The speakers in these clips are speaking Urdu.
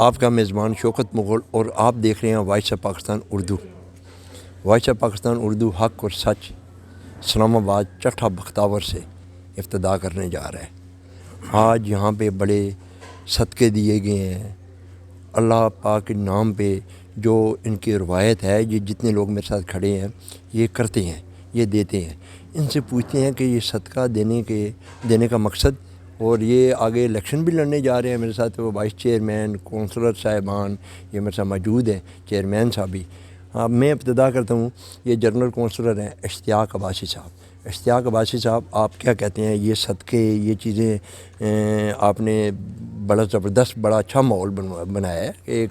آپ کا میزبان شوکت مغل، اور آپ دیکھ رہے ہیں voice of Pakistan Urdu. Voice of Pakistan Urdu حق اور سچ اسلام آباد چٹھا بختاور سے افتتاح کرنے جا رہا ہے۔ آج یہاں پہ بڑے صدقے دیے گئے ہیں اللہ پاک کے نام پہ، جو ان کی روایت ہے، یہ جتنے لوگ میرے ساتھ کھڑے ہیں یہ کرتے ہیں، یہ دیتے ہیں۔ ان سے پوچھتے ہیں کہ یہ صدقہ دینے کا مقصد، اور یہ آگے الیکشن بھی لڑنے جا رہے ہیں میرے ساتھ، وہ وائس چیئرمین کونسلر صاحبان یہ میرے ساتھ موجود ہیں، چیئرمین صاحب بھی۔ میں ابتدا کرتا ہوں، یہ جنرل کونسلر ہیں اشتیاق عباسی صاحب۔ اشتیاق عباسی صاحب، آپ کیا کہتے ہیں یہ صدقے، یہ چیزیں آپ نے بڑا زبردست بڑا اچھا ماحول بنایا ہے۔ ایک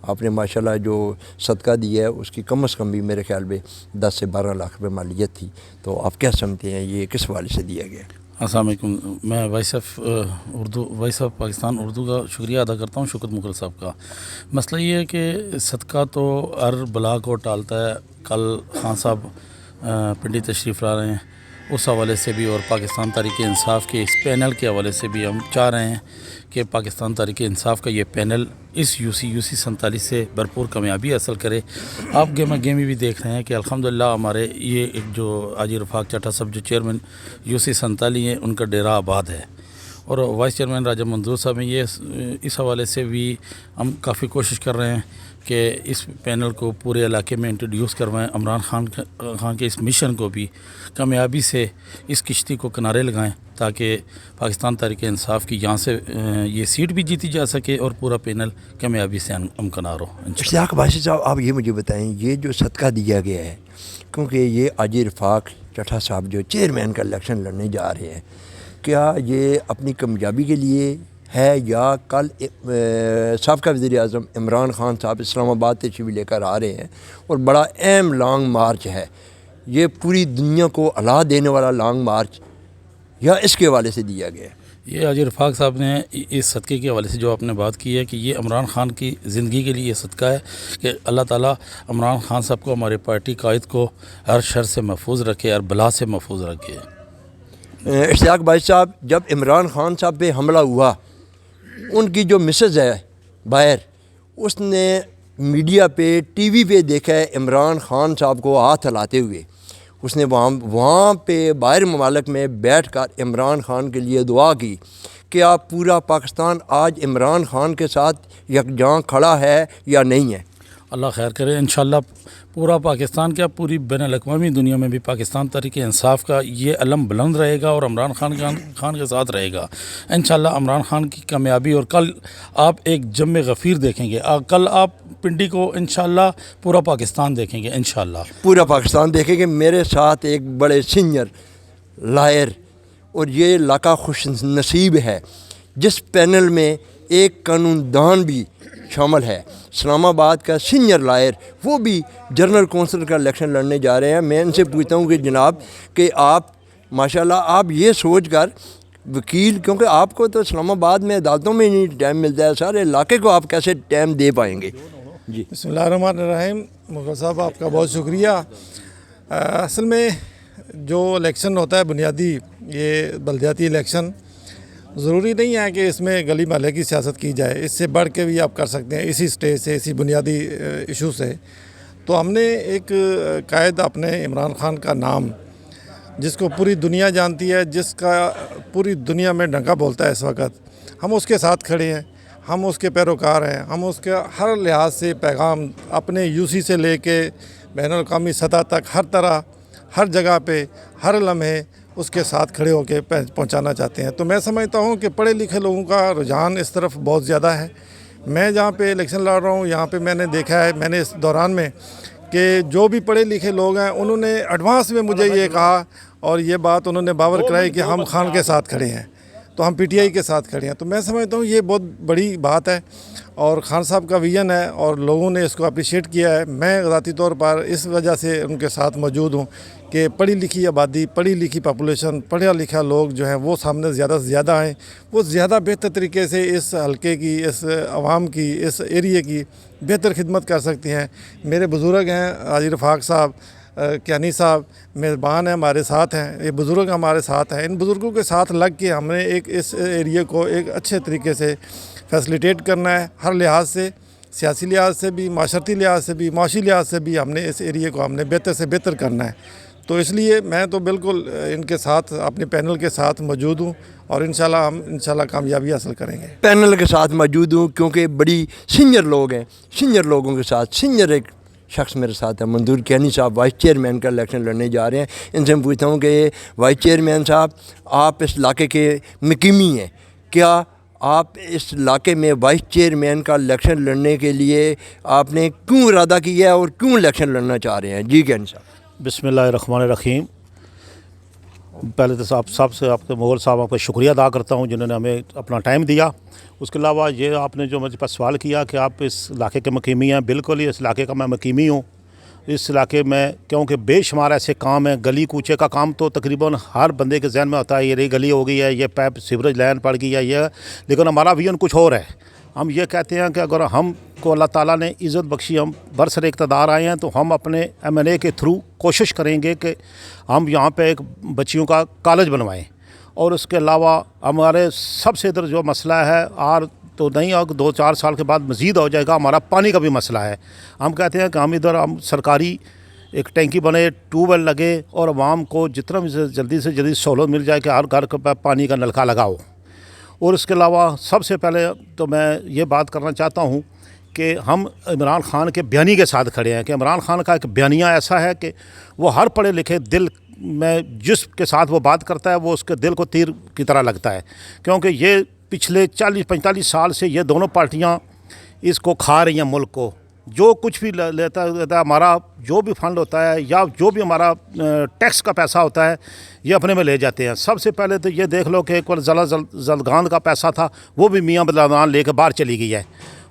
آپ نے ماشاءاللہ جو صدقہ دیا ہے اس کی کم از کم بھی میرے خیال میں 10 سے 12 لاکھ روپے مالیت تھی، تو آپ کیا سمجھتے ہیں یہ کس حوالے سے دیا گیا؟ السلام علیکم، میں وائس آف پاکستان اردو کا شکریہ ادا کرتا ہوں شوکت مغل صاحب کا۔ مسئلہ یہ ہے کہ صدقہ تو ہر بلا کو ٹالتا ہے۔ کل خان صاحب پنڈی تشریف لا رہے ہیں، اس حوالے سے بھی، اور پاکستان تحریک انصاف کے اس پینل کے حوالے سے بھی ہم چاہ رہے ہیں کہ پاکستان تحریک انصاف کا یہ پینل اس یو سی 47 سے بھرپور کامیابی حاصل کرے۔ آپ گیمی بھی دیکھ رہے ہیں کہ الحمدللہ ہمارے یہ ایک جو حاجی رفاق چٹھا صاحب جو چیئرمین یو سی 47 ہیں، ان کا ڈیرہ آباد ہے، اور وائس چیئرمین راجہ منظور صاحب ہیں۔ یہ اس حوالے سے بھی ہم کافی کوشش کر رہے ہیں کہ اس پینل کو پورے علاقے میں انٹروڈیوس کروائیں، عمران خان کے اس مشن کو بھی کامیابی سے اس کشتی کو کنارے لگائیں، تاکہ پاکستان تحریک انصاف کی یہاں سے یہ سیٹ بھی جیتی جا سکے اور پورا پینل کامیابی سے ہمکنار ہو۔ اشتیاق عباسی صاحب، آپ یہ مجھے بتائیں، یہ جو صدقہ دیا گیا ہے، کیونکہ یہ حاجی رفاق چٹھا صاحب جو چیئرمین کا الیکشن لڑنے جا رہے ہیں، کیا یہ اپنی کامیابی کے لیے ہے، یا کل سابقہ وزیر اعظم عمران خان صاحب اسلام آباد تشریف لے کر آ رہے ہیں اور بڑا اہم لانگ مارچ ہے، یہ پوری دنیا کو ہلا دینے والا لانگ مارچ، یا اس کے حوالے سے دیا گیا ہے؟ یہ حاجی رفاق صاحب نے اس صدقے کے حوالے سے جو آپ نے بات کی ہے کہ یہ عمران خان کی زندگی کے لیے یہ صدقہ ہے کہ اللہ تعالیٰ عمران خان صاحب کو، ہمارے پارٹی قائد کو، ہر شر سے محفوظ رکھے، ہر بلا سے محفوظ رکھے۔ اشتیاق بھائی صاحب، جب عمران خان صاحب پہ حملہ ہوا، ان کی جو مسز ہے باہر، اس نے میڈیا پہ ٹی وی پہ دیکھا ہے عمران خان صاحب کو ہاتھ ہلاتے ہوئے، اس نے وہاں پہ باہر ممالک میں بیٹھ کر عمران خان کے لیے دعا کی کہ آپ پورا پاکستان آج عمران خان کے ساتھ یکجاں کھڑا ہے یا نہیں ہے؟ اللہ خیر کرے، انشاءاللہ پورا پاکستان کیا پوری بین الاقوامی دنیا میں بھی پاکستان تحریک انصاف کا یہ علم بلند رہے گا اور عمران خان کے ساتھ رہے گا انشاءاللہ۔ عمران خان کی کامیابی، اور کل آپ ایک جم غفیر دیکھیں گے، کل آپ پنڈی کو انشاءاللہ پورا پاکستان دیکھیں گے انشاءاللہ، پورا پاکستان دیکھیں گے۔ میرے ساتھ ایک بڑے سینئر لائر، اور یہ علاقہ خوش نصیب ہے جس پینل میں ایک قانون دان بھی شامل ہے، اسلام آباد کا سینئر لائر، وہ بھی جنرل کونسل کا الیکشن لڑنے جا رہے ہیں۔ میں ان سے پوچھتا ہوں کہ جناب، کہ آپ ماشاءاللہ آپ یہ سوچ کر وکیل، کیونکہ آپ کو تو اسلام آباد میں عدالتوں میں نہیں ٹائم ملتا ہے، سارے علاقے کو آپ کیسے ٹائم دے پائیں گے؟ جی بسم اللہ الرحمن الرحیم۔ مغل صاحب، آپ کا بہت شکریہ۔ اصل میں جو الیکشن ہوتا ہے بنیادی، یہ بلدیاتی الیکشن، ضروری نہیں ہے کہ اس میں گلی محلے کی سیاست کی جائے، اس سے بڑھ کے بھی آپ کر سکتے ہیں اسی سٹیج سے، اسی بنیادی ایشو سے۔ تو ہم نے ایک قائد اپنے عمران خان کا نام، جس کو پوری دنیا جانتی ہے، جس کا پوری دنیا میں ڈنکا بولتا ہے اس وقت، ہم اس کے ساتھ کھڑے ہیں، ہم اس کے پیروکار ہیں، ہم اس کے ہر لحاظ سے پیغام اپنے یو سی سے لے کے بین الاقوامی سطح تک، ہر طرح، ہر جگہ پہ، ہر لمحے اس کے ساتھ کھڑے ہو کے پہنچانا چاہتے ہیں۔ تو میں سمجھتا ہوں کہ پڑھے لکھے لوگوں کا رجحان اس طرف بہت زیادہ ہے۔ میں جہاں پہ الیکشن لڑ رہا ہوں، یہاں پہ میں نے دیکھا ہے، میں نے اس دوران میں، کہ جو بھی پڑھے لکھے لوگ ہیں انہوں نے ایڈوانس میں مجھے یہ کہا، اور یہ بات انہوں نے باور کرائی کہ ہم خان کے ساتھ کھڑے ہیں، تو ہم پی ٹی آئی کے ساتھ کھڑے ہیں۔ تو میں سمجھتا ہوں یہ بہت بڑی بات ہے، اور خان صاحب کا ویژن ہے، اور لوگوں نے اس کو اپریشیٹ کیا ہے۔ میں ذاتی طور پر اس وجہ سے ان کے ساتھ موجود ہوں کہ پڑھی لکھی آبادی، پڑھی لکھی پاپولیشن، پڑھا لکھا لوگ جو ہیں وہ سامنے زیادہ سے زیادہ آئیں، وہ زیادہ بہتر طریقے سے اس حلقے کی، اس عوام کی، اس ایریے کی بہتر خدمت کر سکتی ہیں۔ میرے بزرگ ہیں حاجی رفاق صاحب، کیانی صاحب میزبان ہیں، ہمارے ساتھ ہیں، یہ بزرگ ہمارے ساتھ ہیں۔ ان بزرگوں کے ساتھ لگ کے ہم نے ایک اس ایریے کو ایک اچھے طریقے سے فیسلیٹیٹ کرنا ہے ہر لحاظ سے، سیاسی لحاظ سے بھی، معاشرتی لحاظ سے بھی، معاشی لحاظ سے بھی ہم نے اس ایریے کو بہتر سے بہتر کرنا ہے۔ تو اس لیے میں تو بالکل ان کے ساتھ، اپنے پینل کے ساتھ موجود ہوں، اور انشاءاللہ ہم کامیابی حاصل کریں گے۔ پینل کے ساتھ موجود ہوں کیونکہ بڑی سینئر لوگ ہیں، سینئر لوگوں کے ساتھ سینئر ایک شخص میرے ساتھ ہے، منظور کیانی صاحب وائس چیئرمین کا الیکشن لڑنے جا رہے ہیں۔ ان سے میں پوچھتا ہوں کہ وائس چیئرمین صاحب، آپ اس علاقے کے مقیمی ہیں، کیا آپ اس علاقے میں وائس چیئرمین کا الیکشن لڑنے کے لیے آپ نے کیوں ارادہ کیا ہے اور کیوں الیکشن لڑنا چاہ رہے ہیں؟ جی کیانی صاحب۔ بسم اللہ الرحمن الرحیم۔ پہلے تو سب سے آپ کے مغل صاحب کا شکریہ ادا کرتا ہوں جنہوں نے ہمیں اپنا ٹائم دیا۔ اس کے علاوہ یہ آپ نے جو مجھے پاس سوال کیا کہ آپ اس علاقے کے مقیمی ہیں، بالکل ہی اس علاقے کا میں مقیمی ہوں۔ اس علاقے میں کیونکہ بے شمار ایسے کام ہیں، گلی کوچے کا کام تو تقریباً ہر بندے کے ذہن میں ہوتا ہے، یہ گلی ہو گئی ہے، یہ پیپ سیوریج لائن پڑ گئی ہے، یہ، لیکن ہمارا ویژن کچھ اور ہے۔ ہم یہ کہتے ہیں کہ اگر ہم کو اللہ تعالیٰ نے عزت بخشی، ہم برسر اقتدار آئے ہیں، تو ہم اپنے ایم این اے کے تھرو کوشش کریں گے کہ ہم یہاں پہ ایک بچیوں کا کالج بنوائیں۔ اور اس کے علاوہ ہمارے سب سے ادھر جو مسئلہ ہے، اور تو نہیں، اور 2-4 سال کے بعد مزید ہو جائے گا، ہمارا پانی کا بھی مسئلہ ہے۔ ہم کہتے ہیں کہ ہم ادھر سرکاری ایک ٹینکی بنے، ٹیوب ویل لگے، اور عوام کو جتنا بھی جلدی سے جلدی سہولت مل جائے کہ ہر گھر پہ پانی کا نلکا لگاؤ۔ اور اس کے علاوہ سب سے پہلے تو میں یہ بات کرنا چاہتا ہوں کہ ہم عمران خان کے بیانی کے ساتھ کھڑے ہیں، کہ عمران خان کا ایک بیانیہ ایسا ہے کہ وہ ہر پڑھے لکھے دل میں جس کے ساتھ وہ بات کرتا ہے، وہ اس کے دل کو تیر کی طرح لگتا ہے، کیونکہ یہ پچھلے 40-45 سال سے یہ دونوں پارٹیاں اس کو کھا رہی ہیں ملک کو۔ جو کچھ بھی لیتا ہے، ہمارا جو بھی فنڈ ہوتا ہے یا جو بھی ہمارا ٹیکس کا پیسہ ہوتا ہے، یہ اپنے میں لے جاتے ہیں۔ سب سے پہلے تو یہ دیکھ لو کہ ایک بار ضلع زلگان کا پیسہ تھا، وہ بھی میاں بدلان لے کے باہر چلی گئی ہے۔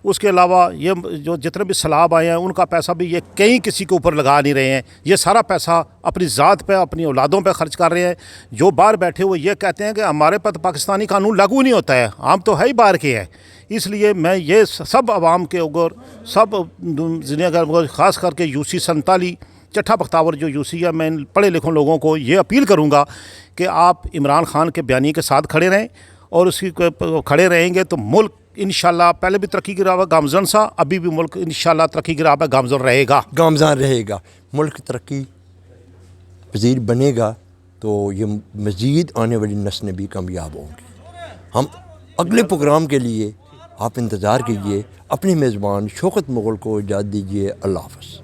اس کے علاوہ یہ جو جتنے بھی سیلاب آئے ہیں، ان کا پیسہ بھی یہ کہیں کسی کے اوپر لگا نہیں رہے ہیں، یہ سارا پیسہ اپنی ذات پہ، اپنی اولادوں پہ خرچ کر رہے ہیں۔ جو باہر بیٹھے ہوئے یہ کہتے ہیں کہ ہمارے پر پاکستانی قانون لاگو نہیں ہوتا ہے، ہم تو ہے ہی باہر کے ہیں۔ اس لیے میں یہ سب عوام کے اوپر، سب خاص کر کے یوسی 47 چٹھا بختاور جو یوسی ہے، میں پڑھے لکھوں لوگوں کو یہ اپیل کروں گا کہ آپ عمران خان کے بیانی کے ساتھ کھڑے رہیں، اور اس کی کھڑے رہیں گے تو ملک انشاءاللہ پہلے بھی ترقی کی راہ گامزن سا، ابھی بھی ملک انشاءاللہ ترقی کی راہ پہ گامزن رہے گا، گامزن رہے گا۔ ملک ترقی پذیر بنے گا تو یہ مزید آنے والی نسلیں بھی کامیاب ہوں گی۔ ہم اگلے پروگرام کے لیے آپ انتظار کیجیے۔ اپنی میزبان شوکت مغل کو اجازت دیجیے۔ اللہ حافظ۔